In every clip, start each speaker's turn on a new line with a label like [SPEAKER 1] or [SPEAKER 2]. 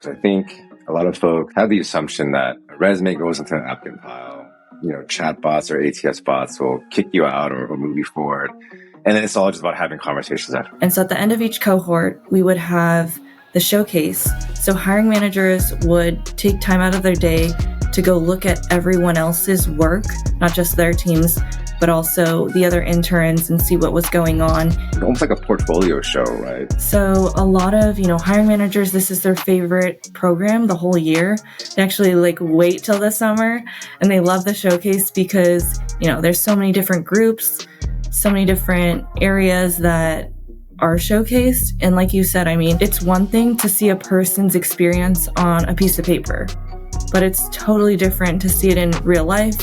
[SPEAKER 1] I think a lot of folks have the assumption that a resume goes into an applicant pile. Chatbots or ATS bots will kick you out or move you forward. And then it's all just about having conversations after.
[SPEAKER 2] And so at the end of each cohort, we would have the showcase. So hiring managers would take time out of their day to go look at everyone else's work, not just their teams, but also the other interns and see what was going on.
[SPEAKER 1] Almost like a portfolio show, right?
[SPEAKER 2] So a lot of, hiring managers, this is their favorite program the whole year. They actually wait till the summer and they love the showcase because, there's so many different groups, so many different areas that are showcased. And like you said, it's one thing to see a person's experience on a piece of paper, but it's totally different to see it in real life.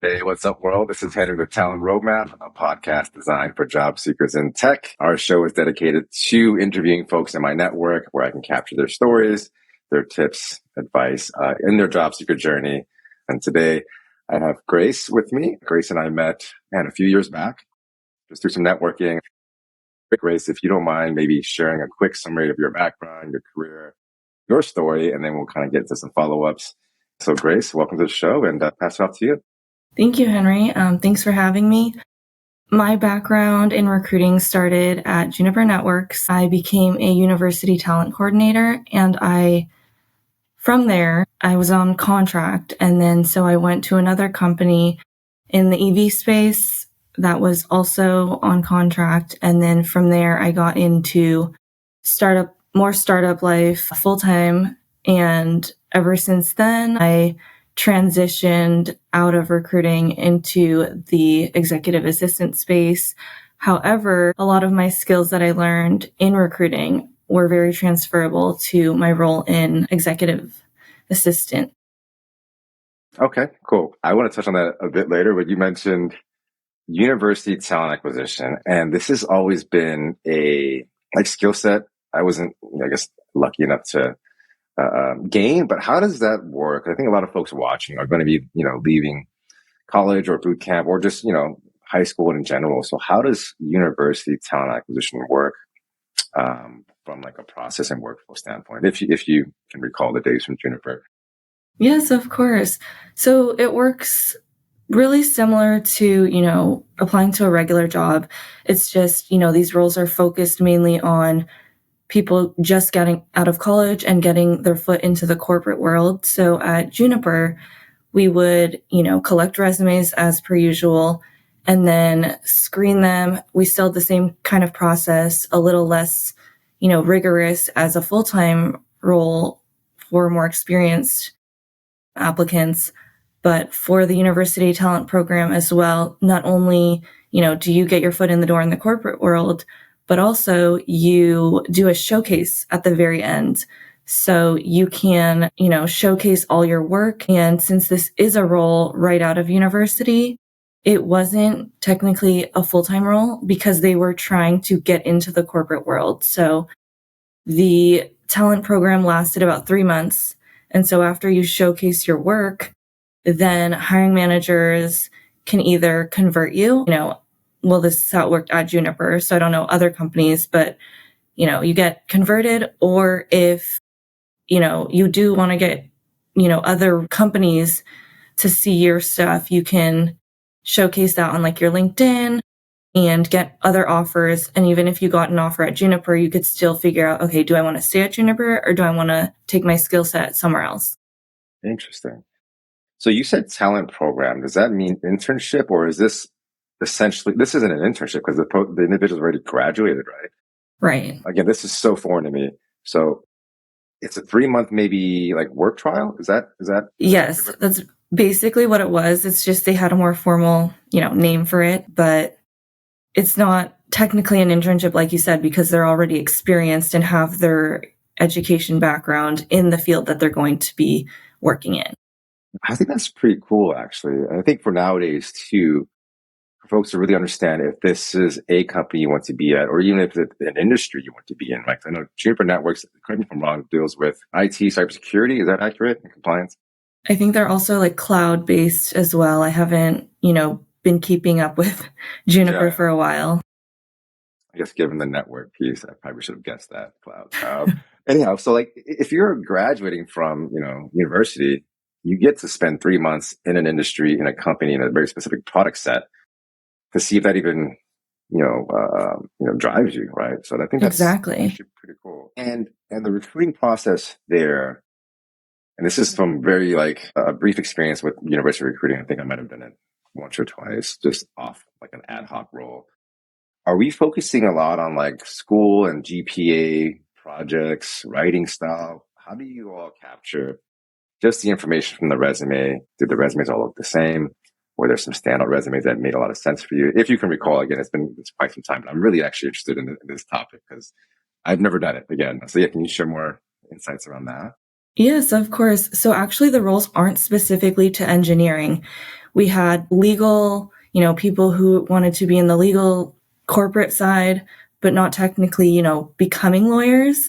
[SPEAKER 1] Hey, what's up, world? This is Henry with Talent Roadmap, a podcast designed for job seekers in tech. Our show is dedicated to interviewing folks in my network where I can capture their stories, their tips, advice in their job seeker journey. And today I have Grace with me. Grace and I met a few years back just through some networking. Grace, if you don't mind, maybe sharing a quick summary of your background, your career, your story, and then we'll kind of get to some follow-ups. So Grace, welcome to the show and pass it off to you.
[SPEAKER 2] Thank you, Henry. Thanks for having me. My background in recruiting started at Juniper Networks. I became a university talent coordinator, and from there, I was on contract. And then so I went to another company in the EV space that was also on contract. And then from there, I got into more startup life full-time. And ever since then, I transitioned out of recruiting into the executive assistant space. However, a lot of my skills that I learned in recruiting were very transferable to my role in executive assistant.
[SPEAKER 1] Okay, cool. I want to touch on that a bit later, but you mentioned university talent acquisition, and this has always been a skill set I wasn't, lucky enough to gain, but how does that work? I think a lot of folks watching are going to be, leaving college or boot camp or just, high school in general. So how does university talent acquisition work from a process and workflow standpoint, if you can recall the days from Juniper?
[SPEAKER 2] Yes, of course. So it works really similar to, applying to a regular job. It's just, these roles are focused mainly on people just getting out of college and getting their foot into the corporate world. So at Juniper, we would, collect resumes as per usual and then screen them. We still had the same kind of process, a little less, rigorous as a full-time role for more experienced applicants. But for the university talent program as well, not only, do you get your foot in the door in the corporate world, but also you do a showcase at the very end. So you can, showcase all your work. And since this is a role right out of university, it wasn't technically a full-time role because they were trying to get into the corporate world. So the talent program lasted about 3 months. And so after you showcase your work, then hiring managers can either convert you, this is how it worked at Juniper. So I don't know other companies, but, you get converted, or if, you do want to get, other companies to see your stuff, you can showcase that on your LinkedIn and get other offers. And even if you got an offer at Juniper, you could still figure out, okay, do I want to stay at Juniper or do I want to take my skill set somewhere else?
[SPEAKER 1] Interesting. So you said talent program. Does that mean internship, or is this essentially, this isn't an internship because the individual's already graduated, right?
[SPEAKER 2] Right.
[SPEAKER 1] Again, this is so foreign to me. So it's a 3-month maybe work trial. Is that?
[SPEAKER 2] Yes, that's basically what it was. It's just they had a more formal, name for it, but it's not technically an internship, like you said, because they're already experienced and have their education background in the field that they're going to be working in.
[SPEAKER 1] I think that's pretty cool, actually. I think for nowadays too, for folks to really understand if this is a company you want to be at, or even if it's an industry you want to be in. I know Juniper Networks, correct me if I'm wrong, deals with IT, cybersecurity. Is that accurate? And compliance?
[SPEAKER 2] I think they're also cloud-based as well. I haven't, been keeping up with Juniper for a while.
[SPEAKER 1] I guess given the network piece, I probably should have guessed that, Cloud. Anyhow, so like if you're graduating from, university, you get to spend 3 months in an industry, in a company, in a very specific product set to see if that even, drives you, right? So I think that's
[SPEAKER 2] Exactly.
[SPEAKER 1] actually pretty cool. And the recruiting process there, and this is from very like a brief experience with university recruiting. I think I might have done it once or twice, just off like an ad hoc role. Are we focusing a lot on like school and GPA projects, writing style? How do you all capture just the information from the resume? Did the resumes all look the same? Were there some standout resumes that made a lot of sense for you? If you can recall, again, it's quite some time, but I'm really actually interested in this topic because I've never done it again. So yeah, can you share more insights around that?
[SPEAKER 2] Yes, of course. So actually the roles aren't specifically to engineering. We had legal, people who wanted to be in the legal corporate side, but not technically, becoming lawyers.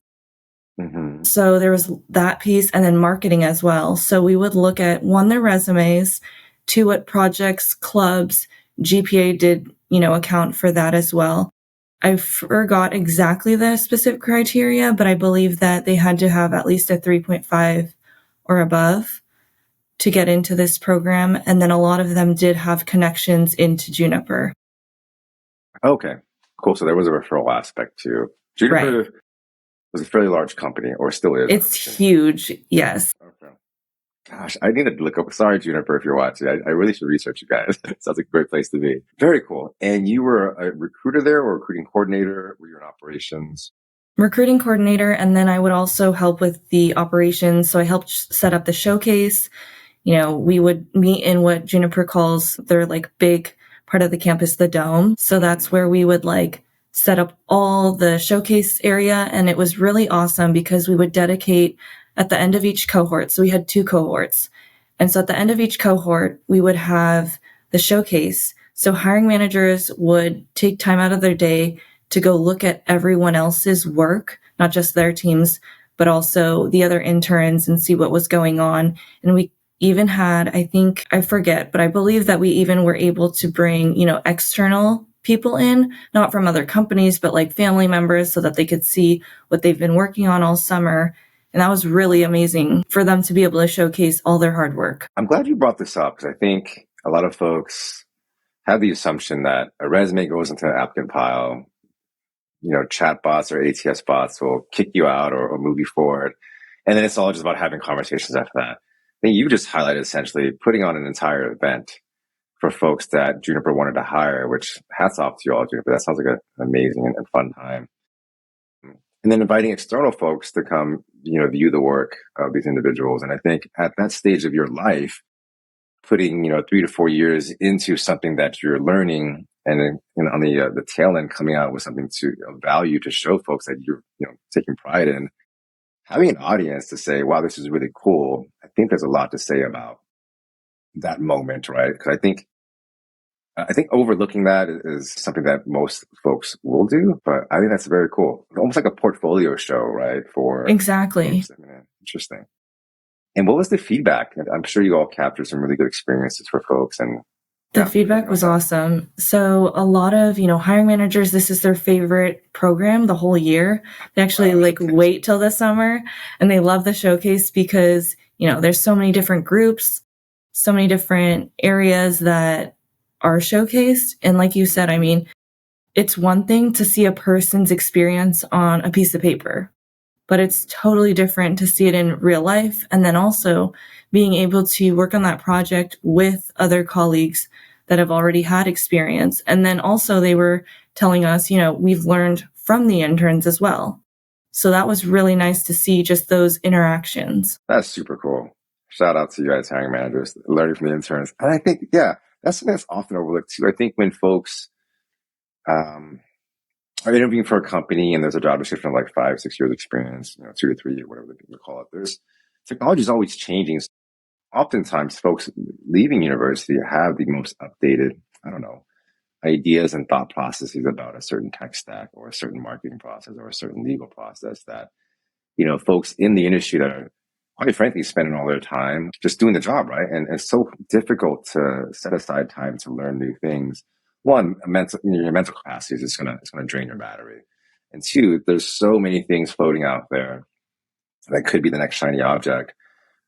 [SPEAKER 1] Mm-hmm.
[SPEAKER 2] So there was that piece, and then marketing as well. So we would look at, one, their resumes, two, what projects, clubs, GPA did, account for that as well. I forgot exactly the specific criteria, but I believe that they had to have at least a 3.5 or above to get into this program. And then a lot of them did have connections into Juniper.
[SPEAKER 1] Okay, cool. So there was a referral aspect too. Juniper
[SPEAKER 2] Right.
[SPEAKER 1] was a fairly large company, or still is.
[SPEAKER 2] It's huge. Yes.
[SPEAKER 1] Okay. Gosh, I need to look up. Sorry, Juniper, if you're watching. I really should research you guys. Sounds like a great place to be. Very cool. And you were a recruiter there or recruiting coordinator? Were you in operations?
[SPEAKER 2] Recruiting coordinator. And then I would also help with the operations. So I helped set up the showcase. We would meet in what Juniper calls their like big part of the campus, the dome. So that's where we would like set up all the showcase area. And it was really awesome because we would dedicate at the end of each cohort. So we had 2 cohorts. And so at the end of each cohort, we would have the showcase. So hiring managers would take time out of their day to go look at everyone else's work, not just their teams, but also the other interns, and see what was going on. And we even had, I think, I forget, but I believe that we even were able to bring, external people in, not from other companies, but like family members, so that they could see what they've been working on all summer. And that was really amazing for them to be able to showcase all their hard work.
[SPEAKER 1] I'm glad you brought this up because I think a lot of folks have the assumption that a resume goes into an applicant pile. Chat bots or ATS bots will kick you out or move you forward. And then it's all just about having conversations after that. I think you just highlighted essentially putting on an entire event for folks that Juniper wanted to hire, which hats off to you all, Juniper. That sounds like an amazing and fun time. And then inviting external folks to come, view the work of these individuals. And I think at that stage of your life, putting, 3 to 4 years into something that you're learning and then on the tail end coming out with something to value to show folks that you're, taking pride in, having an audience to say, wow, this is really cool. I think there's a lot to say about that moment, right? Because I think overlooking that is something that most folks will do, but I think that's very cool. Almost like a portfolio show, right? For
[SPEAKER 2] Exactly.
[SPEAKER 1] folks. Interesting. And what was the feedback? I'm sure you all captured some really good experiences for folks. And
[SPEAKER 2] the feedback was awesome. So a lot of, hiring managers, this is their favorite program the whole year. They actually wait till the summer, and they love the showcase because, there's so many different groups, so many different areas that are showcased. And like you said, it's one thing to see a person's experience on a piece of paper, but it's totally different to see it in real life. And then also being able to work on that project with other colleagues that have already had experience. And then also they were telling us, we've learned from the interns as well. So that was really nice to see, just those interactions.
[SPEAKER 1] That's super cool. Shout out to you guys, hiring managers, learning from the interns. And I think, that's something that's often overlooked too. I think when folks are interviewing for a company and there's a job description of like 5, 6 years experience, 2 to 3, whatever they call it, there's technology is always changing. Oftentimes folks leaving university have the most updated, ideas and thought processes about a certain tech stack or a certain marketing process or a certain legal process that, folks in the industry that are quite frankly, spending all their time just doing the job, right? And it's so difficult to set aside time to learn new things. One, your mental capacity is just it's gonna drain your battery. And two, there's so many things floating out there that could be the next shiny object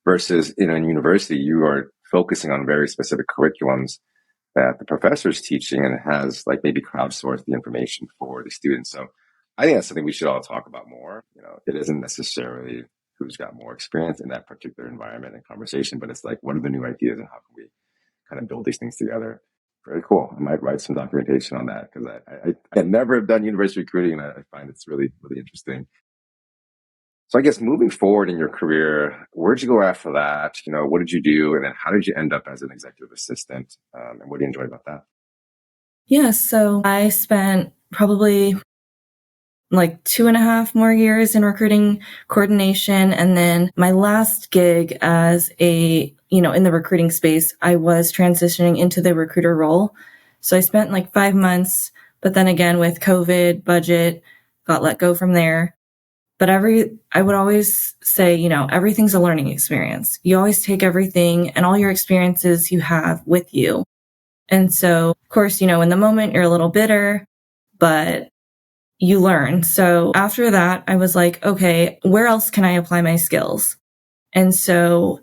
[SPEAKER 1] versus in university, you are focusing on very specific curriculums that the professor is teaching and has like maybe crowdsourced the information for the students. So I think that's something we should all talk about more. It isn't necessarily who's got more experience in that particular environment and conversation, but it's like, what are the new ideas and how can we kind of build these things together? Very cool. I might write some documentation on that because I never have done university recruiting and I find it's really, really interesting. So I guess moving forward in your career, where'd you go after that? What did you do? And then how did you end up as an executive assistant? And what do you enjoy about that?
[SPEAKER 2] Yeah, so I spent probably like 2.5 more years in recruiting coordination. And then my last gig as in the recruiting space, I was transitioning into the recruiter role. So I spent like 5 months, but then again with COVID budget, got let go from there. But I would always say, everything's a learning experience. You always take everything and all your experiences you have with you. And so, of course, in the moment you're a little bitter, but you learn. So after that, I was like, okay, where else can I apply my skills? And so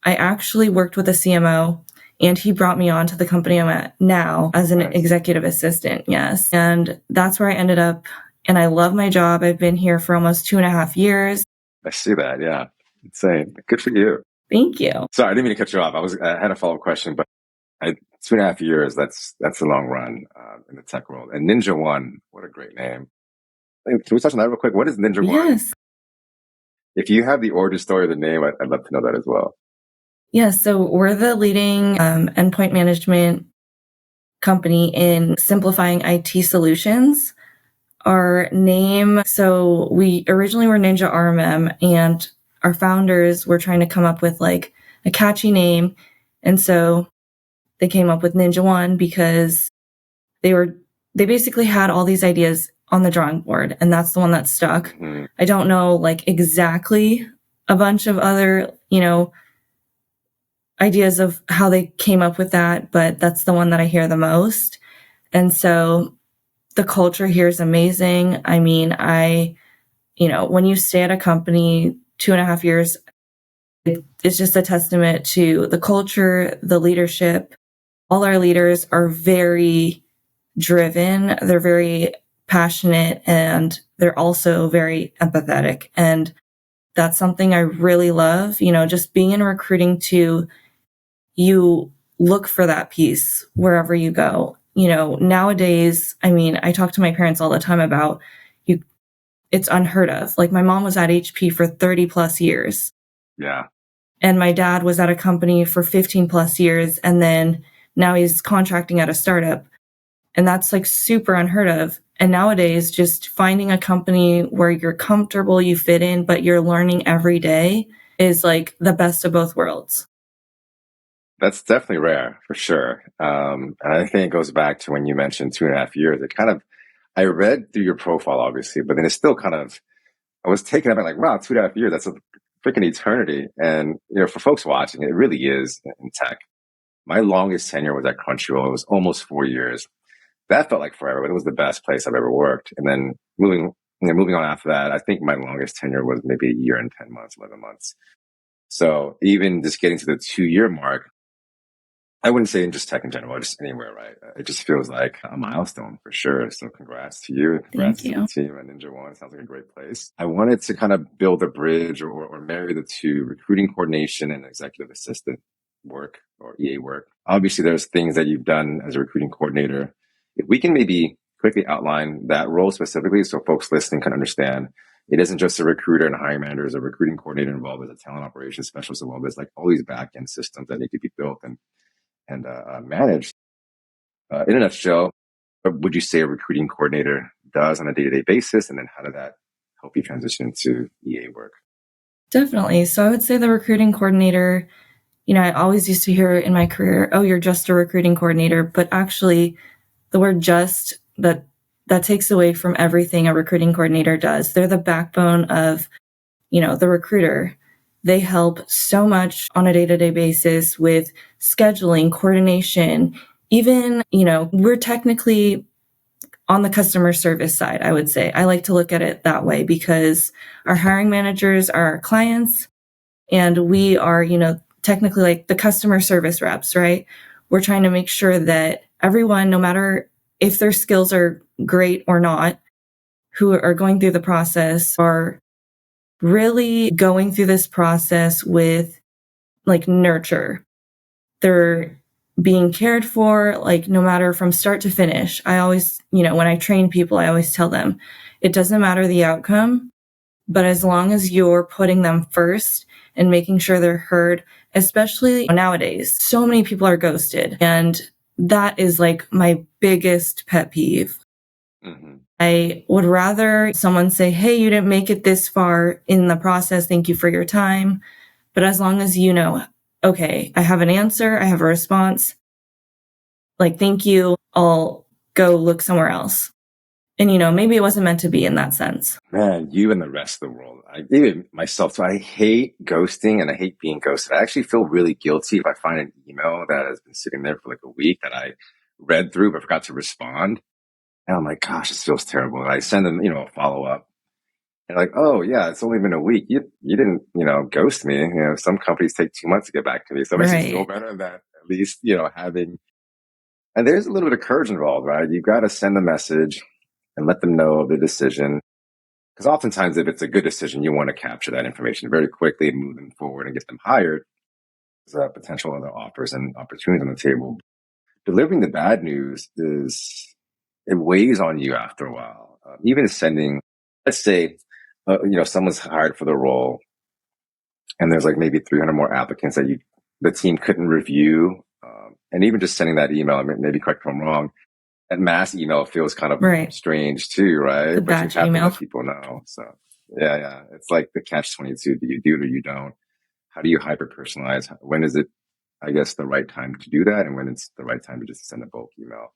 [SPEAKER 2] I actually worked with a CMO and he brought me on to the company I'm at now as an executive assistant. Yes. And that's where I ended up. And I love my job. I've been here for almost 2.5 years.
[SPEAKER 1] I see that. Yeah. Insane. Good for you.
[SPEAKER 2] Thank you.
[SPEAKER 1] Sorry, I didn't mean to cut you off. I had a follow-up question, but 2.5 years, that's a long run in the tech world. And Ninja One, what a great name. Can we touch on that real quick? What is Ninja One?
[SPEAKER 2] Yes.
[SPEAKER 1] If you have the origin story of the name, I'd love to know that as well.
[SPEAKER 2] Yeah, so we're the leading endpoint management company in simplifying IT solutions. Our name, so we originally were Ninja RMM, and our founders were trying to come up with like a catchy name. And so they came up with Ninja One because they basically had all these ideas on the drawing board, and that's the one that stuck. Mm-hmm. I don't know like exactly a bunch of other, ideas of how they came up with that, but that's the one that I hear the most. And so the culture here is amazing. I mean, when you stay at a company 2.5 years, it's just a testament to the culture, the leadership. All our leaders are very driven. They're very passionate and they're also very empathetic. And that's something I really love, just being in recruiting too. You look for that piece wherever you go. Nowadays, I mean, I talk to my parents all the time about it's unheard of. Like my mom was at HP for 30 plus years.
[SPEAKER 1] Yeah.
[SPEAKER 2] And my dad was at a company for 15 plus years. And then now he's contracting at a startup. And that's like super unheard of. And nowadays, just finding a company where you're comfortable, you fit in, but you're learning every day is like the best of both worlds.
[SPEAKER 1] That's definitely rare for sure. And I think it goes back to when you mentioned 2.5 years. I read through your profile, obviously, but then it's still I was taken aback like, wow, 2.5 years, that's a freaking eternity. And, for folks watching, it really is in tech. My longest tenure was at Crunchyroll. It was almost 4 years. That felt like forever, but it was the best place I've ever worked. And then moving on after that, I think my longest tenure was maybe 1 year and 10 months, 11 months. So even just getting to the 2-year mark, I wouldn't say in just tech in general, just anywhere, right? It just feels like a milestone for sure. So congrats to you. Congrats to the team at Ninja One. It sounds like a great place. I wanted to kind of build a bridge or marry the two, recruiting coordination and executive assistant work or EA work. Obviously, there's things that you've done as a recruiting coordinator. If we can maybe quickly outline that role specifically so folks listening can understand it isn't just a recruiter and a hiring manager, there's a recruiting coordinator involved, there's a talent operations specialist involved. There's like all these back-end systems that need to be built and managed. In a nutshell, what would you say a recruiting coordinator does on a day-to-day basis? And then how did that help you transition to EA work? Definitely.
[SPEAKER 2] So I would say the recruiting coordinator, I always used to hear in my career, oh, you're just a recruiting coordinator. But actually, the word just, that takes away from everything a recruiting coordinator does. They're the backbone of, the recruiter. They help so much on a day-to-day basis with scheduling, coordination, even, we're technically on the customer service side, I would say. I like to look at it that way because our hiring managers are our clients and we are, technically like the customer service reps, right? We're trying to make sure that everyone, no matter if their skills are great or not, who are going through the process are really going through this process with like nurture. They're being cared for, like no matter from start to finish. I always, when I train people, I always tell them it doesn't matter the outcome, but as long as you're putting them first and making sure they're heard, especially nowadays, so many people are ghosted. And that is like my biggest pet peeve. Mm-hmm. I would rather someone say, hey, you didn't make it this far in the process. Thank you for your time. But as long as you know, okay, I have an answer, I have a response, like, thank you, I'll go look somewhere else. And, maybe it wasn't meant to be in that sense.
[SPEAKER 1] Man, you and the rest of the world. Even myself, so I hate ghosting and I hate being ghosted. I actually feel really guilty if I find an email that has been sitting there for like a week that I read through but forgot to respond. And I'm like, gosh, this feels terrible. And I send them, a follow up. And like, oh yeah, it's only been a week. You didn't, ghost me. Some companies take 2 months to get back to me. So it makes me feel better that at least, having, and there's a little bit of courage involved, right? You've got to send a message and let them know of the decision. Because oftentimes if it's a good decision, you want to capture that information very quickly and move them forward and get them hired. There's potential other offers and opportunities on the table. Delivering the bad news it weighs on you after a while. Even sending, let's say, someone's hired for the role and there's like maybe 300 more applicants that the team couldn't review. And even just sending that email, maybe correct me if I'm wrong, that mass email feels kind of strange too, right?
[SPEAKER 2] The batch
[SPEAKER 1] but you have
[SPEAKER 2] email.
[SPEAKER 1] to let people know. So yeah. It's like the catch-22. Do you do it or you don't? How do you hyper-personalize? When is it, I guess, the right time to do that? And when it's the right time to just send a bulk email?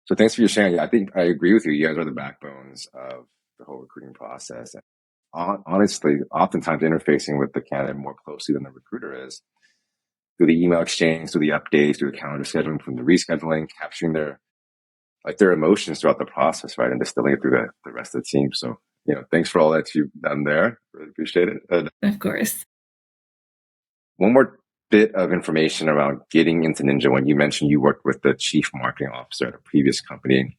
[SPEAKER 1] So thanks for your sharing. I think I agree with you. You guys are the backbones of the whole recruiting process. And honestly, oftentimes interfacing with the candidate more closely than the recruiter is through the email exchange, through the updates, through the calendar scheduling, from the rescheduling, capturing their emotions throughout the process, right? And distilling it through the rest of the team. So, thanks for all that you've done there. Really appreciate it.
[SPEAKER 2] Of course.
[SPEAKER 1] One more bit of information around getting into Ninja. When you mentioned you worked with the chief marketing officer at a previous company,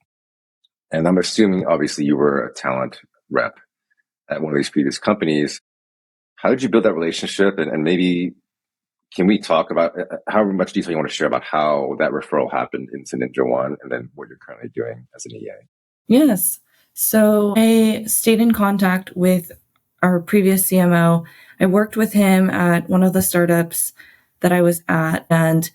[SPEAKER 1] and I'm assuming obviously you were a talent rep at one of these previous companies. How did you build that relationship? And maybe can we talk about how much detail you want to share about how that referral happened into Ninja One and then what you're currently doing as an EA?
[SPEAKER 2] Yes. So I stayed in contact with our previous CMO. I worked with him at one of the startups that I was at, and,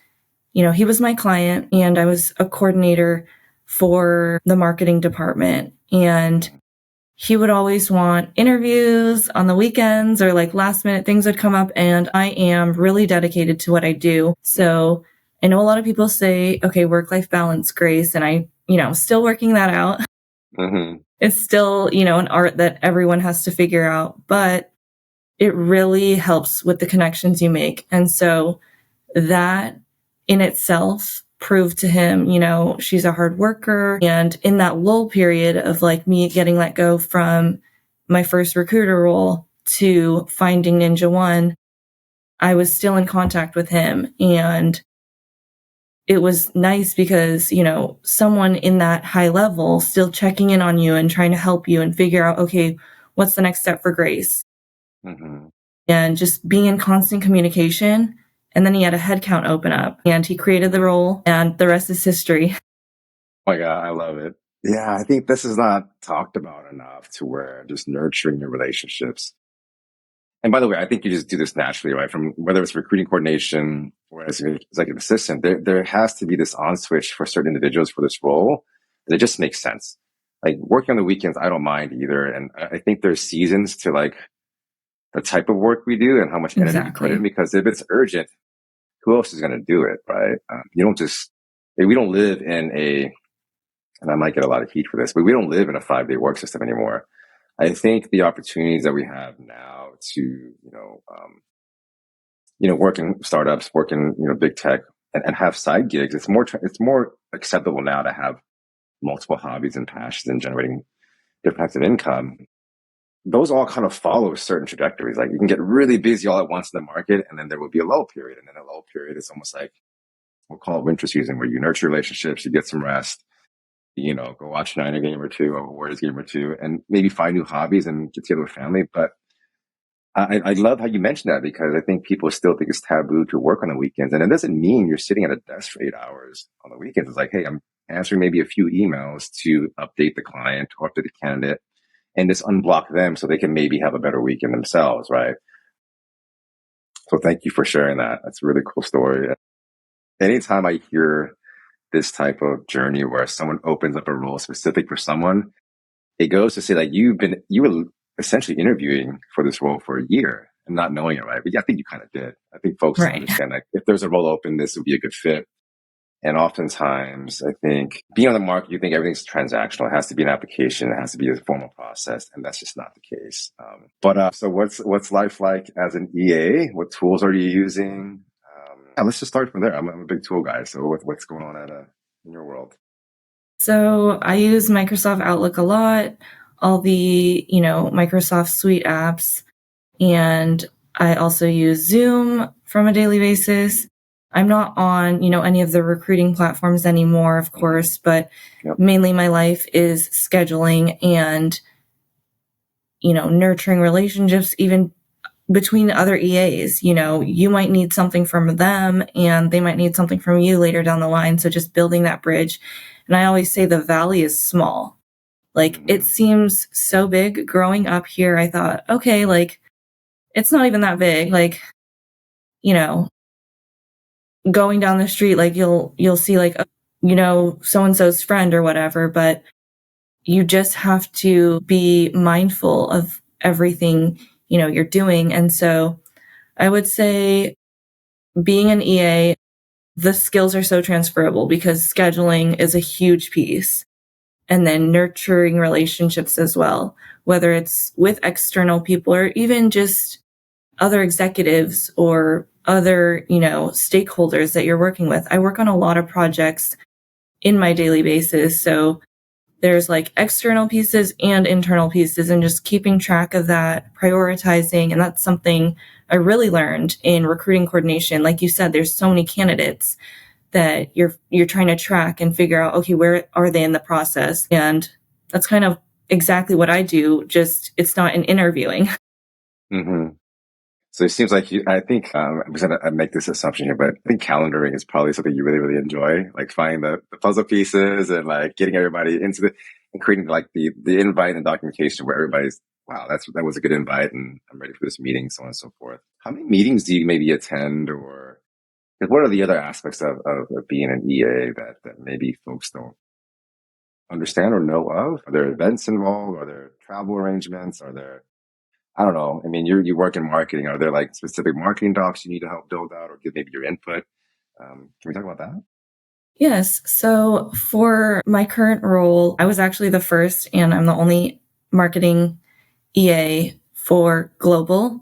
[SPEAKER 2] he was my client and I was a coordinator for the marketing department. And he would always want interviews on the weekends or like last minute things would come up. And I am really dedicated to what I do. So I know a lot of people say, okay, work-life balance, Grace. And I, still working that out. Mm-hmm. It's still, an art that everyone has to figure out, but it really helps with the connections you make. And so that in itself proved to him, she's a hard worker. And in that lull period of like me getting let go from my first recruiter role to finding Ninja One, I was still in contact with him. And it was nice because, someone in that high level still checking in on you and trying to help you and figure out, okay, what's the next step for Grace? Mm-hmm. And just being in constant communication. And then he had a headcount open up and he created the role and the rest is history.
[SPEAKER 1] Oh my God, I love it. Yeah, I think this is not talked about enough to where just nurturing your relationships. And by the way, I think you just do this naturally, right? From whether it's recruiting coordination or as an executive assistant, there has to be this on switch for certain individuals for this role that it just makes sense. Like working on the weekends, I don't mind either. And I think there's seasons to like the type of work we do and how much energy you put in, because if it's urgent, who else is going to do it, right? You don't just, we don't live in and I might get a lot of heat for this, but we don't live in a 5-day work system anymore. I think the opportunities that we have now to, work in startups, work in, big tech and have side gigs, it's more acceptable now to have multiple hobbies and passions and generating different types of income. Those all kind of follow certain trajectories. Like you can get really busy all at once in the market, and then there will be a lull period. And then a lull period is almost like we'll call it winter season, where you nurture relationships, you get some rest, go watch a Niner game or two, or a Warriors game or two, and maybe find new hobbies and get together with family. But I love how you mentioned that, because I think people still think it's taboo to work on the weekends. And it doesn't mean you're sitting at a desk for 8 hours on the weekends. It's like, hey, I'm answering maybe a few emails to update the client or update the candidate and just unblock them so they can maybe have a better weekend themselves, right? So thank you for sharing that. That's a really cool story. Anytime I hear this type of journey where someone opens up a role specific for someone, it goes to say like you were essentially interviewing for this role for a year and not knowing it, right? But yeah, I think you kind of did. I think folks
[SPEAKER 2] Right.
[SPEAKER 1] understand like if there's a role open, this would be a good fit. And oftentimes, I think being on the market, you think everything's transactional. It has to be an application. It has to be a formal process, and that's just not the case. So what's life like as an EA? What tools are you using? Let's just start from there. I'm a big tool guy. So what's going on in your world?
[SPEAKER 2] So I use Microsoft Outlook a lot, all the, Microsoft Suite apps, and I also use Zoom from a daily basis. I'm not on, any of the recruiting platforms anymore, of course, but
[SPEAKER 1] Yep.
[SPEAKER 2] mainly my life is scheduling and, nurturing relationships, even between other EAs. You might need something from them and they might need something from you later down the line. So just building that bridge. And I always say the valley is small. Like it seems so big. Growing up here, I thought, okay, like it's not even that big. Like, going down the street, like you'll see like, so-and-so's friend or whatever, but you just have to be mindful of everything, you're doing. And so I would say being an EA, the skills are so transferable because scheduling is a huge piece. And then nurturing relationships as well, whether it's with external people or even just other executives or other, stakeholders that you're working with. I work on a lot of projects in my daily basis. So there's like external pieces and internal pieces, and just keeping track of that, prioritizing. And that's something I really learned in recruiting coordination. Like you said, there's so many candidates that you're trying to track and figure out, okay, where are they in the process? And that's kind of exactly what I do. Just it's not in interviewing.
[SPEAKER 1] Mm-hmm. So it seems like I think, because I make this assumption here, but I think calendaring is probably something you really, really enjoy, like finding the puzzle pieces and like getting everybody into and creating like the invite and documentation where everybody's, wow, that was a good invite and I'm ready for this meeting, so on and so forth. How many meetings do you maybe attend, or what are the other aspects of being an EA that maybe folks don't understand or know of? Are there events involved? Are there travel arrangements? Are there, I don't know. I mean, you work in marketing. Are there like specific marketing docs you need to help build out or give maybe your input? Can we talk about that?
[SPEAKER 2] Yes. So for my current role, I was actually the first and I'm the only marketing EA for global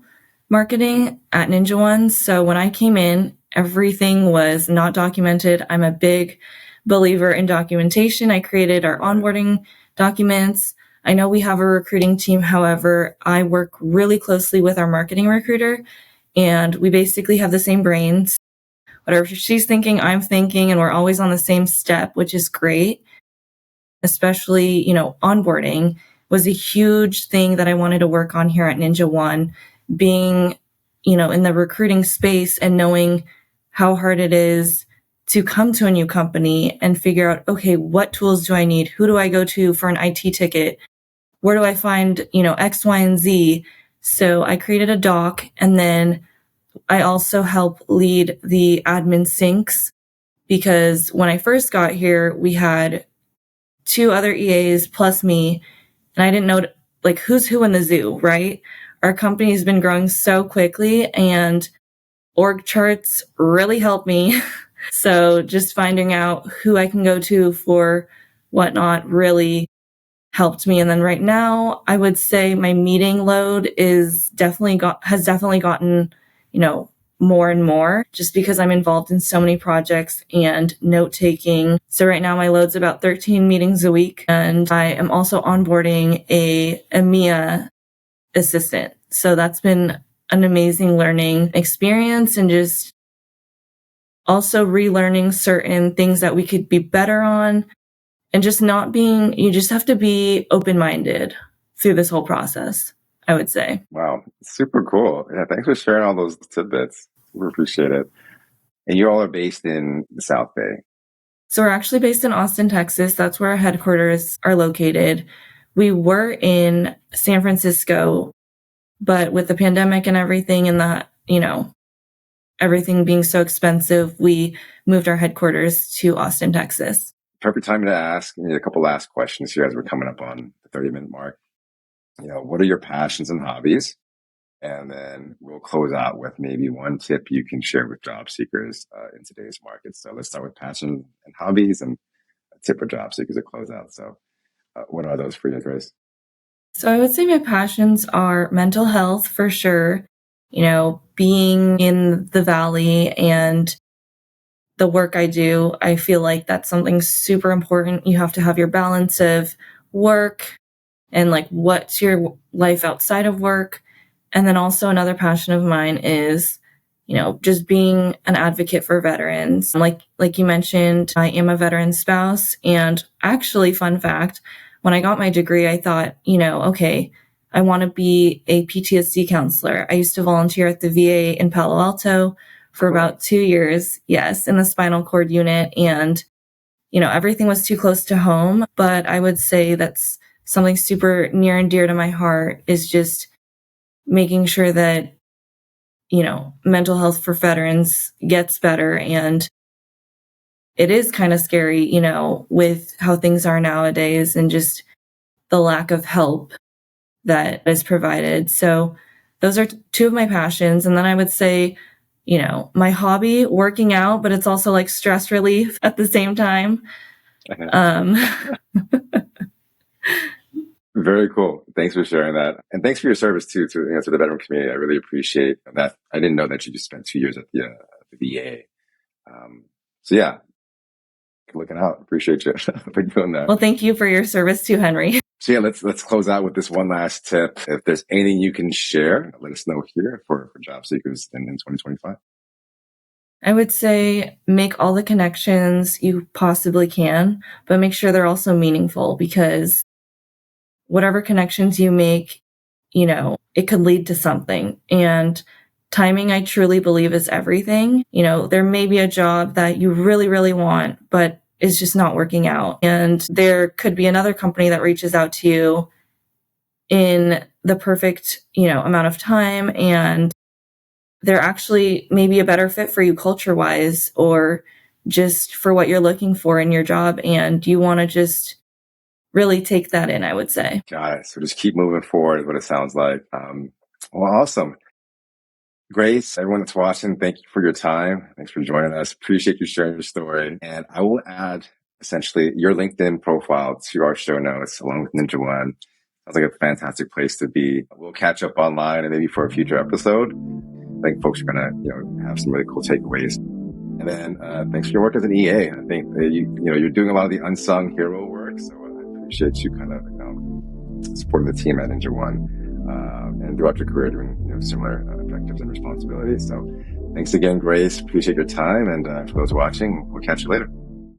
[SPEAKER 2] marketing at Ninja One. So when I came in, everything was not documented. I'm a big believer in documentation. I created our onboarding documents. I know we have a recruiting team. However, I work really closely with our marketing recruiter, and we basically have the same brains. Whatever she's thinking, I'm thinking, and we're always on the same step, which is great. Especially, onboarding was a huge thing that I wanted to work on here at Ninja One, being, in the recruiting space and knowing how hard it is to come to a new company and figure out, okay, what tools do I need? Who do I go to for an IT ticket? Where do I find, X, Y, and Z? So I created a doc, and then I also help lead the admin syncs, because when I first got here, we had 2 other EAs plus me, and I didn't know like who's who in the zoo, right? Our company has been growing so quickly, and org charts really help me. So just finding out who I can go to for whatnot really helped me. And then right now, I would say my meeting load has definitely gotten, more and more just because I'm involved in so many projects and note taking. So right now my load's about 13 meetings a week, and I am also onboarding a EMEA assistant. So that's been an amazing learning experience, and just also relearning certain things that we could be better on, and just you just have to be open-minded through this whole process, I would say.
[SPEAKER 1] Wow, super cool. Yeah, thanks for sharing all those tidbits. We appreciate it. And you all are based in the South Bay.
[SPEAKER 2] So we're actually based in Austin, Texas. That's where our headquarters are located. We were in San Francisco, but with the pandemic and everything, and that, everything being so expensive, we moved our headquarters to Austin, Texas.
[SPEAKER 1] Perfect time to ask a couple last questions here as we're coming up on the 30-minute mark. What are your passions and hobbies? And then we'll close out with maybe one tip you can share with job seekers in today's market. So let's start with passion and hobbies, and a tip for job seekers to close out. So what are those for you, Grace?
[SPEAKER 2] So I would say my passions are mental health for sure. Being in the Valley and the work I do, I feel like that's something super important. You have to have your balance of work and like what's your life outside of work. And then also another passion of mine is, just being an advocate for veterans. Like you mentioned, I am a veteran spouse, and actually, fun fact, when I got my degree, I thought, okay, I want to be a PTSD counselor. I used to volunteer at the VA in Palo Alto for about 2 years. Yes, in the spinal cord unit. And, everything was too close to home. But I would say that's something super near and dear to my heart, is just making sure that, mental health for veterans gets better. And it is kind of scary, with how things are nowadays and just the lack of help that is provided. So those are two of my passions. And then I would say, my hobby, working out, but it's also like stress relief at the same time.
[SPEAKER 1] Very cool. Thanks for sharing that. And thanks for your service too to the veteran community. I really appreciate that. I didn't know that you just spent 2 years at the VA. So yeah, looking out. Appreciate you for doing that.
[SPEAKER 2] Well, thank you for your service too, Henry.
[SPEAKER 1] So yeah, let's close out with this one last tip. If there's anything you can share, let us know here for job seekers in 2025.
[SPEAKER 2] I would say make all the connections you possibly can, but make sure they're also meaningful, because whatever connections you make, it could lead to something. And timing, I truly believe, is everything. There may be a job that you really, really want, but it's just not working out. And there could be another company that reaches out to you in the perfect, amount of time, and they're actually maybe a better fit for you culture-wise, or just for what you're looking for in your job. And you want to just really take that in, I would say.
[SPEAKER 1] Got it. So just keep moving forward is what it sounds like. Well, awesome. Grace, everyone that's watching, thank you for your time. Thanks for joining us. Appreciate you sharing your story. And I will add essentially your LinkedIn profile to our show notes along with Ninja One. Sounds like a fantastic place to be. We'll catch up online and maybe for a future episode. I think folks are going to, have some really cool takeaways. And then thanks for your work as an EA. I think that you're doing a lot of the unsung hero work. So I appreciate you kind of supporting the team at Ninja One and throughout your career doing similar objectives and responsibilities. So thanks again, Grace. Appreciate your time. And for those watching, we'll catch you later.